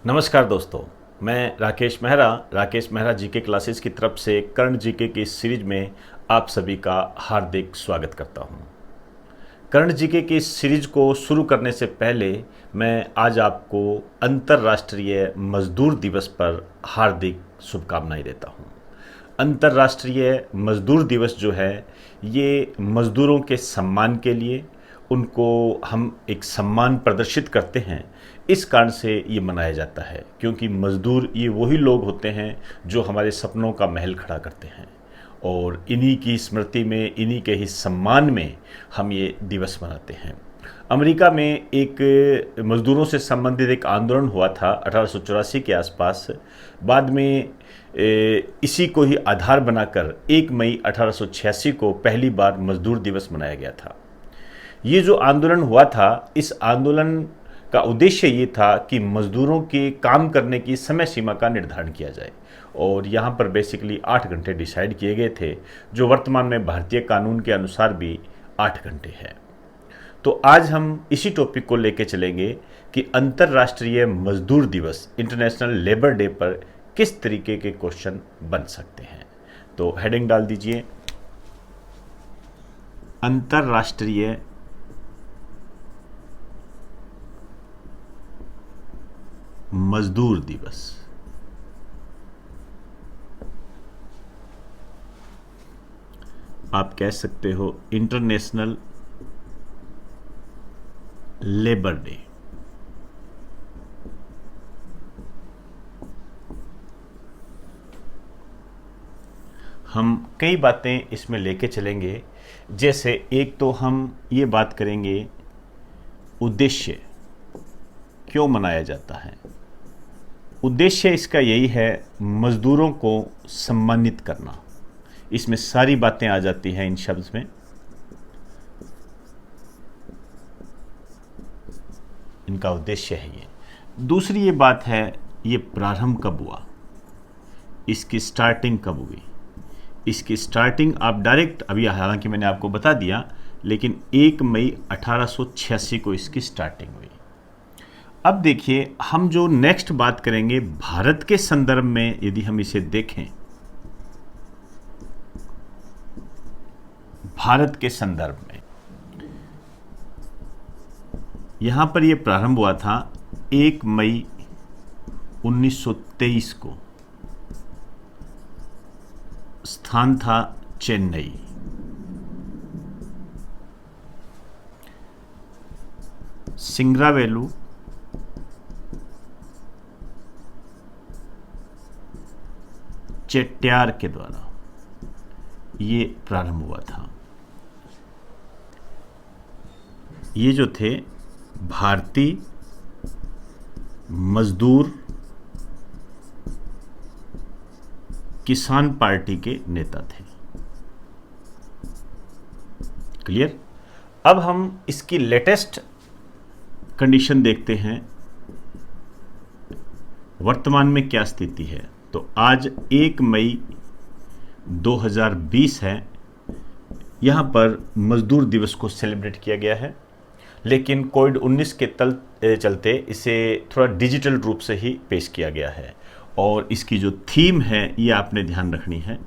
नमस्कार दोस्तों, मैं राकेश मेहरा जीके क्लासेस की तरफ से कर्ण जीके की इस सीरीज में आप सभी का हार्दिक स्वागत करता हूं। कर्ण जीके की इस सीरीज को शुरू करने से पहले मैं आज आपको अंतर्राष्ट्रीय मजदूर दिवस पर हार्दिक शुभकामनाएं देता हूं। अंतर्राष्ट्रीय मजदूर दिवस जो है ये मजदूरों के सम्मान के लिए, उनको हम एक सम्मान प्रदर्शित करते हैं, इस कारण से ये मनाया जाता है क्योंकि मजदूर ये वही लोग होते हैं जो हमारे सपनों का महल खड़ा करते हैं और इन्हीं की स्मृति में, इन्हीं के ही सम्मान में हम ये दिवस मनाते हैं। अमेरिका में एक मजदूरों से संबंधित एक आंदोलन हुआ था 1884 के आसपास। बाद में इसी को ही आधार बनाकर 1 मई 1886 को पहली बार मजदूर दिवस मनाया गया था। ये जो आंदोलन हुआ था, इस आंदोलन का उद्देश्य ये था कि मजदूरों के काम करने की समय सीमा का निर्धारण किया जाए और यहाँ पर बेसिकली 8 घंटे डिसाइड किए गए थे, जो वर्तमान में भारतीय कानून के अनुसार भी 8 घंटे है। तो आज हम इसी टॉपिक को लेके चलेंगे कि अंतर्राष्ट्रीय मजदूर दिवस, इंटरनेशनल लेबर डे पर किस तरीके के क्वेश्चन बन सकते हैं। तो हेडिंग डाल दीजिए, अंतर्राष्ट्रीय मजदूर दिवस। आप कह सकते हो इंटरनेशनल लेबर डे। हम कई बातें इसमें लेके चलेंगे, जैसे एक तो हम ये बात करेंगे उद्देश्य क्यों मनाया जाता है। उद्देश्य इसका यही है मजदूरों को सम्मानित करना। इसमें सारी बातें आ जाती हैं इन शब्द में। इनका उद्देश्य है ये। दूसरी ये बात है, ये प्रारंभ कब हुआ, इसकी स्टार्टिंग कब हुई। इसकी स्टार्टिंग आप डायरेक्ट अभी, हालांकि मैंने आपको बता दिया, लेकिन 1 मई 1886 को इसकी स्टार्टिंग हुई। अब देखिए, हम जो नेक्स्ट बात करेंगे भारत के संदर्भ में, यदि हम इसे देखें भारत के संदर्भ में, यहां पर यह प्रारंभ हुआ था 1 मई 1923 को। स्थान था चेन्नई। सिंग्रावेलू चेट्यार के द्वारा ये प्रारंभ हुआ था। ये जो थे भारतीय मजदूर किसान पार्टी के नेता थे। क्लियर। अब हम इसकी लेटेस्ट कंडीशन देखते हैं, वर्तमान में क्या स्थिति है। तो आज 1 मई 2020 है। यहाँ पर मजदूर दिवस को सेलिब्रेट किया गया है, लेकिन कोविड-19 के चलते इसे थोड़ा डिजिटल रूप से ही पेश किया गया है। और इसकी जो थीम है ये आपने ध्यान रखनी है।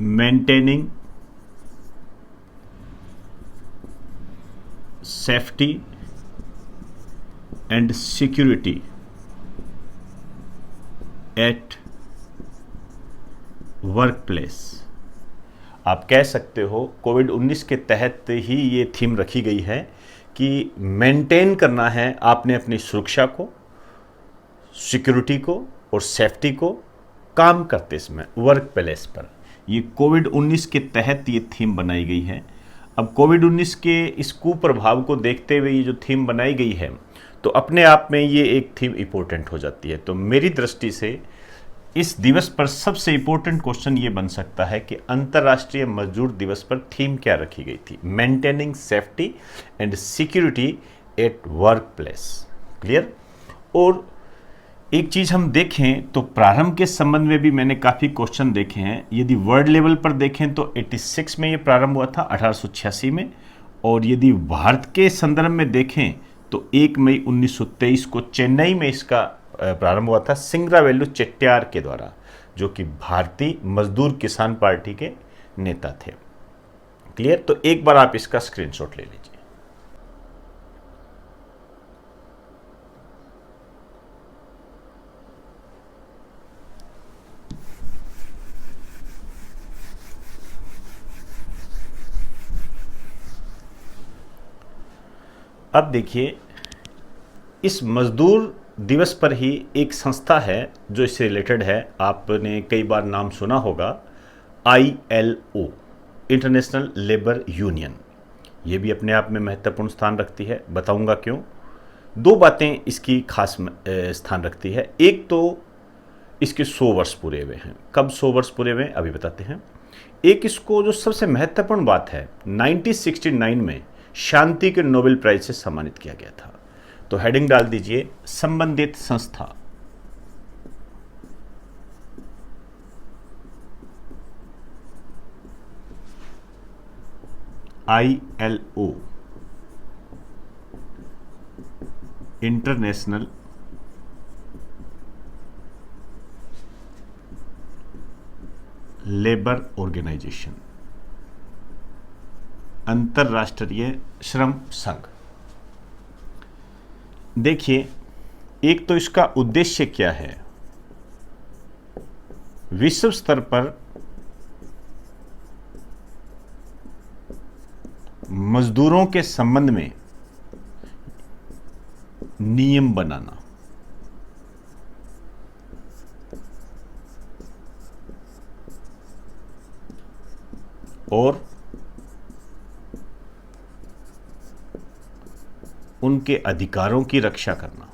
Maintaining safety and security at work place. आप कह सकते हो कोविड-19 के तहत ही ये थीम रखी गई है कि मेंटेन करना है आपने अपनी सुरक्षा को, सिक्योरिटी को और सेफ्टी को काम करते समय वर्क प्लेस पर। ये कोविड-19 के तहत ये थीम बनाई गई है। अब कोविड-19 के इस कुप्रभाव को देखते हुए ये जो थीम बनाई गई है, तो अपने आप में ये एक थीम इम्पोर्टेंट हो जाती है। तो मेरी दृष्टि से इस दिवस पर सबसे इम्पोर्टेंट क्वेश्चन ये बन सकता है कि अंतर्राष्ट्रीय मजदूर दिवस पर थीम क्या रखी गई थी। Maintaining safety and security at work place. Clear. और एक चीज हम देखें तो प्रारंभ के संबंध में भी मैंने काफी क्वेश्चन देखे हैं। यदि वर्ल्ड लेवल पर देखें तो 86 में ये प्रारंभ हुआ था, 1886 में। और यदि भारत के संदर्भ में देखें तो 1 मई 1923 को चेन्नई में इसका प्रारंभ हुआ था सिंगरावेलु चेट्टियार के द्वारा, जो कि भारतीय मजदूर किसान पार्टी के नेता थे। क्लियर? तो एक बार आप इसका स्क्रीनशॉट ले लीजिए। अब देखिए, इस मजदूर दिवस पर ही एक संस्था है जो इससे रिलेटेड है, आपने कई बार नाम सुना होगा, ILO, इंटरनेशनल लेबर यूनियन। ये भी अपने आप में महत्वपूर्ण स्थान रखती है, बताऊंगा क्यों। दो बातें इसकी खास स्थान रखती है। एक तो इसके 100 वर्ष पूरे हुए हैं। कब 100 वर्ष पूरे हुए अभी बताते हैं। एक इसको जो सबसे महत्वपूर्ण बात है, 1969 में शांति के नोबेल प्राइज से सम्मानित किया गया था। तो हेडिंग डाल दीजिए संबंधित संस्था। ILO, इंटरनेशनल लेबर ऑर्गेनाइजेशन, अंतरराष्ट्रीय श्रम संघ। देखिए, एक तो इसका उद्देश्य क्या है, विश्व स्तर पर मजदूरों के संबंध में नियम बनाना, और उनके अधिकारों की रक्षा करना।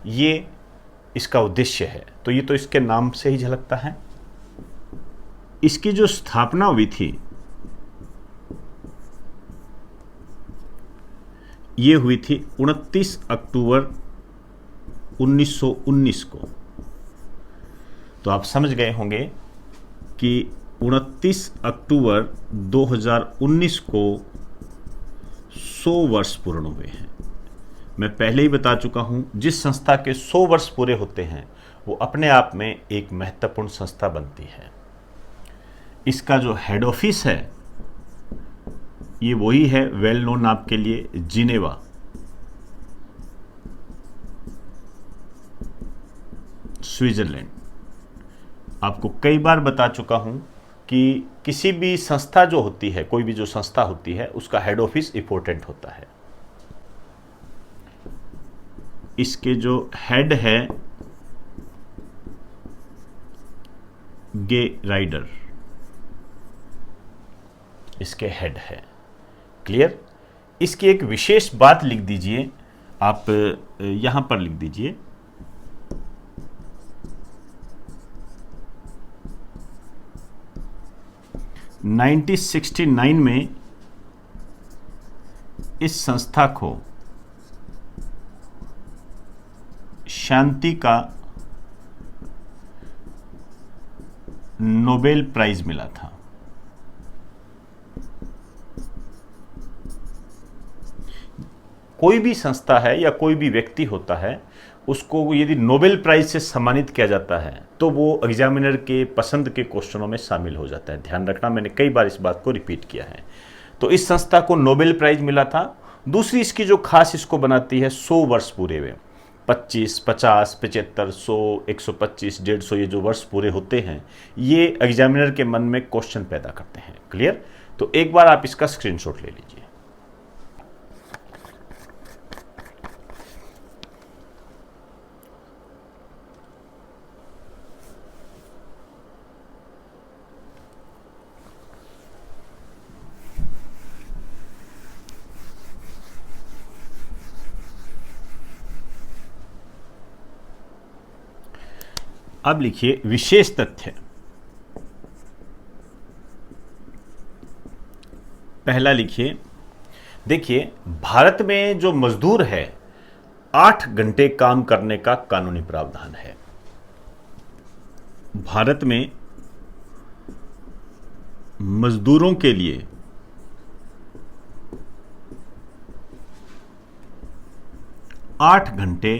ये इसका उद्देश्य है। तो ये तो इसके नाम से ही झलकता है। इसकी जो स्थापना हुई थी, ये हुई थी 29 अक्टूबर 1919 को। तो आप समझ गए होंगे कि 29 अक्टूबर 2019 को 100 वर्ष पूर्ण हुए हैं। मैं पहले ही बता चुका हूं, जिस संस्था के 100 वर्ष पूरे होते हैं वो अपने आप में एक महत्वपूर्ण संस्था बनती है। इसका जो हेड ऑफिस है ये वही है, वेल नोन आपके लिए, जिनेवा। स्विट्जरलैंड। आपको कई बार बता चुका हूं कि किसी भी संस्था जो होती है, कोई भी जो संस्था होती है, उसका हेड ऑफिस इंपॉर्टेंट होता है। इसके जो हेड है गे राइडर, इसके हेड है। क्लियर? इसकी एक विशेष बात लिख दीजिए, आप यहां पर लिख दीजिए, नाइनटीन 1969 में इस संस्था को शांति का नोबेल प्राइज मिला था। कोई भी संस्था है या कोई भी व्यक्ति होता है, उसको यदि नोबेल प्राइज से सम्मानित किया जाता है तो वो एग्जामिनर के पसंद के क्वेश्चनों में शामिल हो जाता है। ध्यान रखना, मैंने कई बार इस बात को रिपीट किया है। तो इस संस्था को नोबेल प्राइज मिला था। दूसरी इसकी जो खास इसको बनाती है, 100 वर्ष पूरे हुए, 25, 50, 75, 100, 125, 150, ये जो वर्ष पूरे होते हैं, ये एग्जामिनर के मन में क्वेश्चन पैदा करते हैं। क्लियर? तो एक बार आप इसका स्क्रीनशॉट ले लीजिए। अब लिखिए विशेष तथ्य। पहला लिखिए, देखिए, भारत में जो मजदूर है 8 घंटे काम करने का कानूनी प्रावधान है। भारत में मजदूरों के लिए 8 घंटे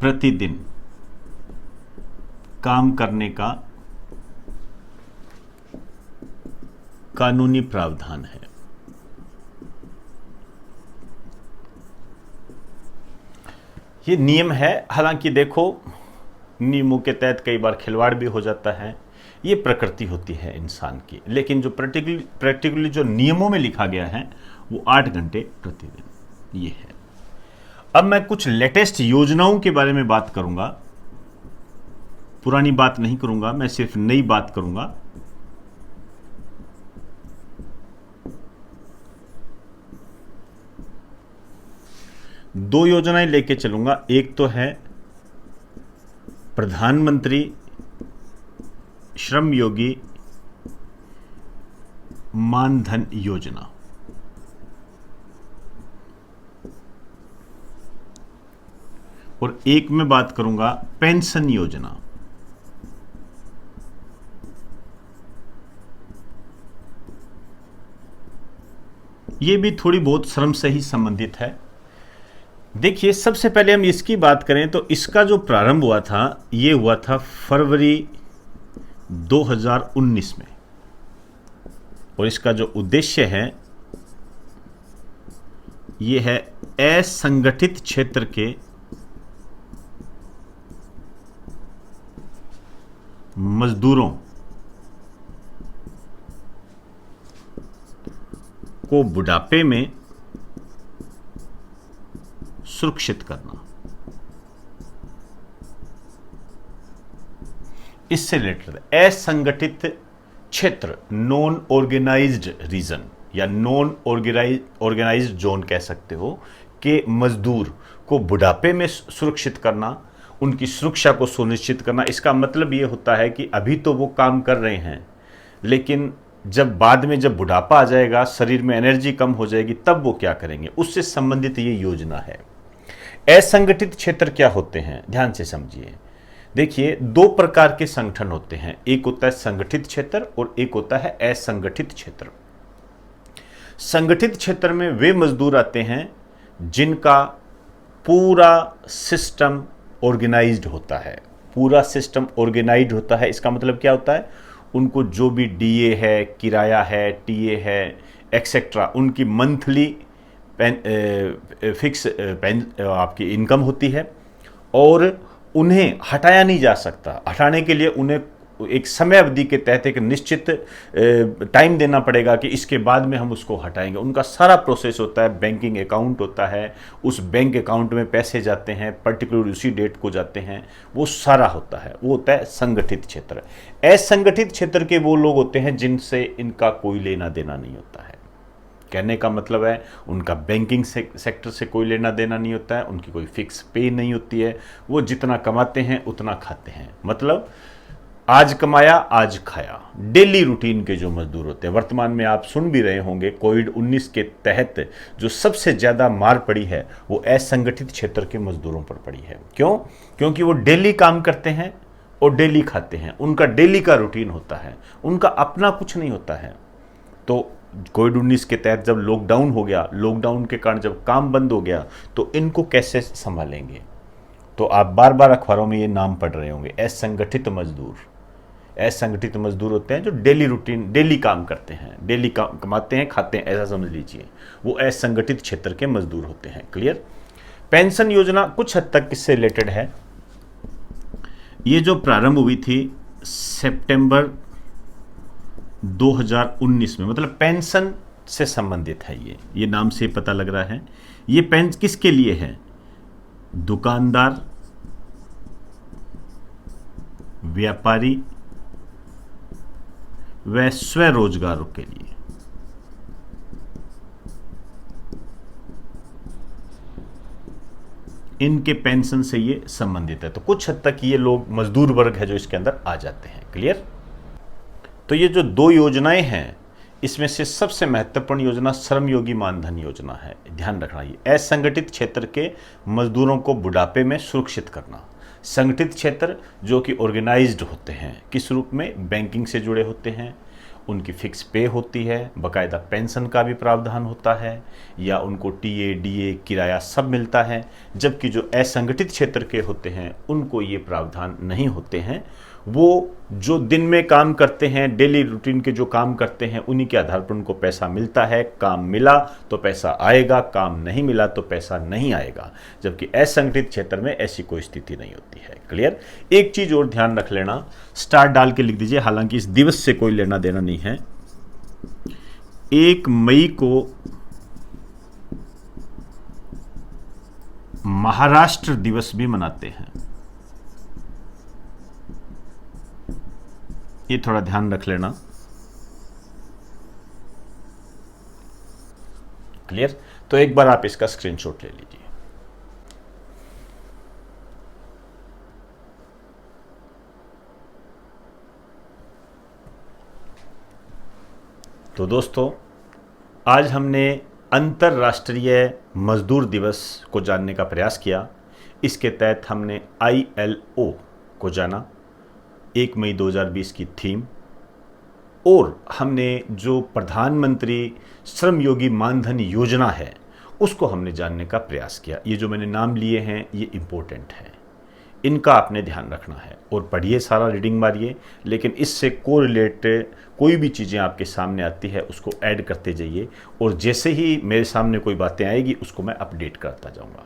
प्रतिदिन काम करने का कानूनी प्रावधान है। ये नियम है। हालांकि देखो, नियमों के तहत कई बार खिलवाड़ भी हो जाता है, ये प्रकृति होती है इंसान की, लेकिन जो प्रैक्टिकली जो नियमों में लिखा गया है वो 8 घंटे प्रतिदिन ये है। अब मैं कुछ लेटेस्ट योजनाओं के बारे में बात करूंगा, पुरानी बात नहीं करूंगा, मैं सिर्फ नई बात करूंगा। दो योजनाएं लेके चलूंगा। एक तो है प्रधानमंत्री श्रम योगी मानधन योजना, और एक में बात करूंगा पेंशन योजना। ये भी थोड़ी बहुत श्रम से ही संबंधित है। देखिए, सबसे पहले हम इसकी बात करें तो इसका जो प्रारंभ हुआ था ये हुआ था फरवरी 2019 में, और इसका जो उद्देश्य है ये है असंगठित क्षेत्र के मजदूरों को बुढ़ापे में सुरक्षित करना। इससे रिलेटेड असंगठित क्षेत्र, नॉन ऑर्गेनाइज्ड रीजन या नॉन ऑर्गेनाइज्ड जोन कह सकते हो, के मजदूर को बुढ़ापे में सुरक्षित करना, उनकी सुरक्षा को सुनिश्चित करना। इसका मतलब ये होता है कि अभी तो वो काम कर रहे हैं, लेकिन जब बाद में जब बुढ़ापा आ जाएगा, शरीर में एनर्जी कम हो जाएगी, तब वो क्या करेंगे, उससे संबंधित ये योजना है। असंगठित क्षेत्र क्या होते हैं, ध्यान से समझिए। देखिए, दो प्रकार के संगठन होते हैं, एक होता है संगठित क्षेत्र और एक होता है असंगठित क्षेत्र। संगठित क्षेत्र में वे मजदूर आते हैं जिनका पूरा सिस्टम ऑर्गेनाइज्ड होता है। पूरा सिस्टम ऑर्गेनाइज्ड होता है, इसका मतलब क्या होता है, उनको जो भी डीए है, किराया है, टीए है, एक्सेट्रा, उनकी मंथली फिक्स आपकी इनकम होती है, और उन्हें हटाया नहीं जा सकता। हटाने के लिए उन्हें एक समय अवधि के तहत एक निश्चित टाइम देना पड़ेगा कि इसके बाद में हम उसको हटाएंगे। उनका सारा प्रोसेस होता है, बैंकिंग अकाउंट होता है, उस बैंक अकाउंट में पैसे जाते हैं, पर्टिकुलर उसी डेट को जाते हैं, वो सारा होता है, वो होता है संगठित क्षेत्र। असंगठित क्षेत्र के वो लोग होते हैं जिनसे इनका कोई लेना देना नहीं होता है। कहने का मतलब है, उनका बैंकिंग सेक्टर से कोई लेना देना नहीं होता है, उनकी कोई फिक्स पे नहीं होती है, वो जितना कमाते हैं उतना खाते हैं। मतलब आज कमाया आज खाया, डेली रूटीन के जो मजदूर होते हैं। वर्तमान में आप सुन भी रहे होंगे, कोविड-19 के तहत जो सबसे ज़्यादा मार पड़ी है वो असंगठित क्षेत्र के मजदूरों पर पड़ी है। क्यों? क्योंकि वो डेली काम करते हैं और डेली खाते हैं, उनका डेली का रूटीन होता है, उनका अपना कुछ नहीं होता है। तो कोविड-19 के तहत जब लॉकडाउन हो गया, लॉकडाउन के कारण जब काम बंद हो गया, तो इनको कैसे संभालेंगे? तो आप बार बार अखबारों में ये नाम पढ़ रहे होंगे, असंगठित मजदूर। असंगठित मजदूर होते हैं जो डेली रूटीन, डेली काम करते हैं, डेली कमाते हैं, खाते हैं, ऐसा समझ लीजिए, वो असंगठित क्षेत्र के मजदूर होते हैं। क्लियर? पेंशन योजना कुछ हद तक इससे रिलेटेड है। ये जो प्रारंभ हुई थी सितंबर 2019 में, मतलब पेंशन से संबंधित है। ये नाम से पता लग रहा है। ये पेंशन किसके लिए है? दुकानदार, व्यापारी व स्वरोजगारों के लिए। इनके पेंशन से ये संबंधित है। तो कुछ हद तक ये लोग मजदूर वर्ग है जो इसके अंदर आ जाते हैं। क्लियर? तो ये जो दो योजनाएं हैं, इसमें से सबसे महत्वपूर्ण योजना श्रमयोगी मानधन योजना है। ध्यान रखना, ये असंगठित क्षेत्र के मजदूरों को बुढ़ापे में सुरक्षित करना। संगठित क्षेत्र जो कि ऑर्गेनाइज्ड होते हैं, किस रूप में? बैंकिंग से जुड़े होते हैं, उनकी फिक्स पे होती है, बाकायदा पेंशन का भी प्रावधान होता है, या उनको टीए डीए किराया सब मिलता है। जबकि जो असंगठित क्षेत्र के होते हैं उनको ये प्रावधान नहीं होते हैं। वो जो दिन में काम करते हैं, डेली रूटीन के जो काम करते हैं, उन्हीं के आधार पर उनको पैसा मिलता है। काम मिला तो पैसा आएगा, काम नहीं मिला तो पैसा नहीं आएगा। जबकि असंगठित क्षेत्र में ऐसी कोई स्थिति नहीं होती है। क्लियर? एक चीज और ध्यान रख लेना, स्टार डाल के लिख दीजिए, हालांकि इस दिवस से कोई लेना देना नहीं है। 1 मई को महाराष्ट्र दिवस भी मनाते हैं, ये थोड़ा ध्यान रख लेना। क्लियर? तो एक बार आप इसका स्क्रीनशॉट ले लीजिए। तो दोस्तों, आज हमने अंतर्राष्ट्रीय मजदूर दिवस को जानने का प्रयास किया। इसके तहत हमने ILO को जाना, 1 मई 2020 की थीम, और हमने जो प्रधानमंत्री श्रमयोगी मानधन योजना है उसको हमने जानने का प्रयास किया। ये जो मैंने नाम लिए हैं ये इम्पोर्टेंट हैं, इनका आपने ध्यान रखना है। और पढ़िए, सारा रीडिंग मारिए, लेकिन इससे कोरिलेटेड कोई भी चीज़ें आपके सामने आती है उसको ऐड करते जाइए, और जैसे ही मेरे सामने कोई बातें आएगी उसको मैं अपडेट करता जाऊँगा।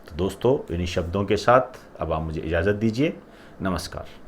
तो दोस्तों, इन्हीं शब्दों के साथ अब आप मुझे इजाज़त दीजिए। नमस्कार।